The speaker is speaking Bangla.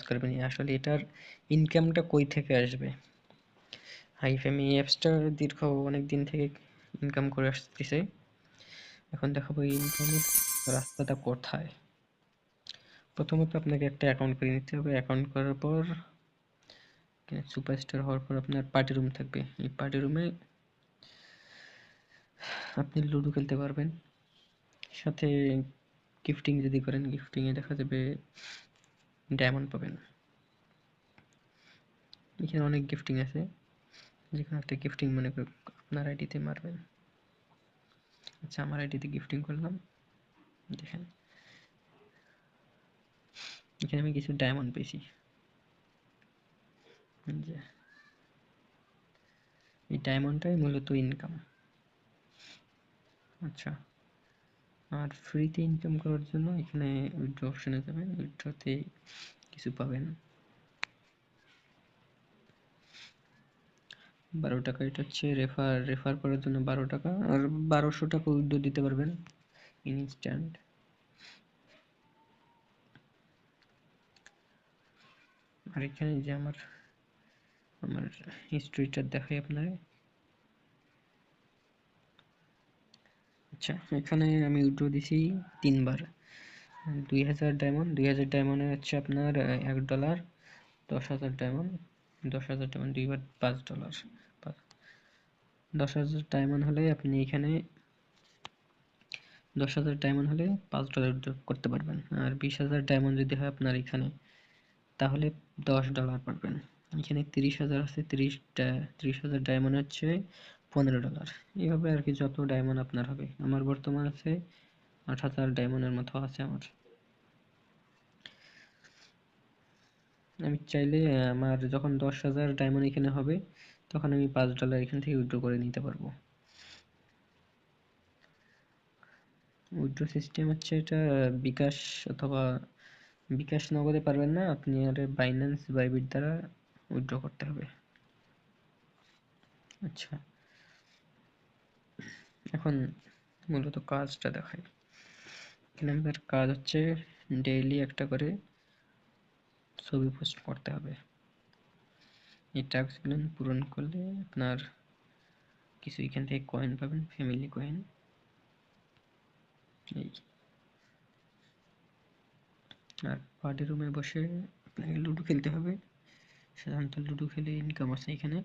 করবেন আসলে এটার ইনকামটা কই থেকে আসবে। আমি এই অ্যাপসটা দীর্ঘ অনেক দিন থেকে ইনকাম করে আসতেছে। এখন দেখাবো এই ইনকামের রাস্তাটা কোথায়। প্রথমত আপনাকে একটা অ্যাকাউন্ট করে নিতে হবে। অ্যাকাউন্ট করার পর সুপারস্টার হওয়ার পর আপনার পার্টি রুম থাকবে। এই পার্টি রুমে আপনি লুডো খেলতে পারবেন। সাথে গিফটিং যদি করেন, গিফটিংয়ে দেখা যাবে ডায়মন্ড পাবেন। এখানে অনেক গিফটিং আছে, যেখানে একটা গিফটিং মনে করে আপনার আইডিতে মারবেন। আচ্ছা, আমার আইডিতে গিফটিং করলাম, দেখেন এখানে আমি কিছু ডায়মন্ড পেয়েছি। যে এই ডায়মন্ডটাই মূলত ইনকাম। আচ্ছা, আর ফ্রিতে ইনকাম করার জন্য এখানে উইথড্র অপশনে যাবেন। উইথড্রতে কিছু পাবেন 12 টাকা। এটা হচ্ছে রেফার করার জন্য 12 টাকা, আর 1200 টাকা উইথড্র দিতে পারবেন ইনস্ট্যান্ট। আর এখানে যে আমার হিস্ট্রিটা দেখাই আপনারে। আচ্ছা, এখানে আমি উইথড্র দিছি 3 বার 2000 ডায়মন্ড। 2000 ডায়মন্ডে হচ্ছে আপনার $1। 10,000 ডায়মন্ড, 10,000 ডায়মন্ড 2 বার $5। 10,000 ডায়মন্ড হলে আপনি এখানে 10,000 ডায়মন্ড হলে $5 উইথড্র করতে পারবেন। আর 20,000 ডায়মন্ড যদি হয় আপনার এখানে, তাহলে $10 পাবেন। এখানে 30,000 আছে, 30,000 ডায়মন্ড হচ্ছে $15। এইভাবে আর কি, যত ডায়মন্ড আপনার হবে। আমার বর্তমান আছে 8,000 ডায়মন্ডের মতো আছে আমার। আমি চাইলে আমার যখন 10,000 ডায়মন্ড এখানে হবে, তখন আমি $5 এখান থেকে উইথড্র করে নিতে পারবো। উইথড্র সিস্টেম হচ্ছে এটা বিকাশ অথবা বিকাশ নগদে পারবেন না, আপনি আর বাইন্যান্স বাইবিট দ্বারা উইথড্র করতে হবে। আচ্ছা, এখন মূলত কাজটা দেখাই। এখানে আমাদের কাজ হচ্ছে ডেইলি একটা করে ছবি পোস্ট করতে হবে। এই টাস্কগুলো পূরণ করলে আপনার কিছু এখান থেকে কয়েন পাবেন, ফ্যামিলি কয়েন। এই আর পার্টি রুমে বসে আপনাকে লুডো খেলতে হবে। সাধারণত লুডো খেলে ইনকাম আছে এখানে।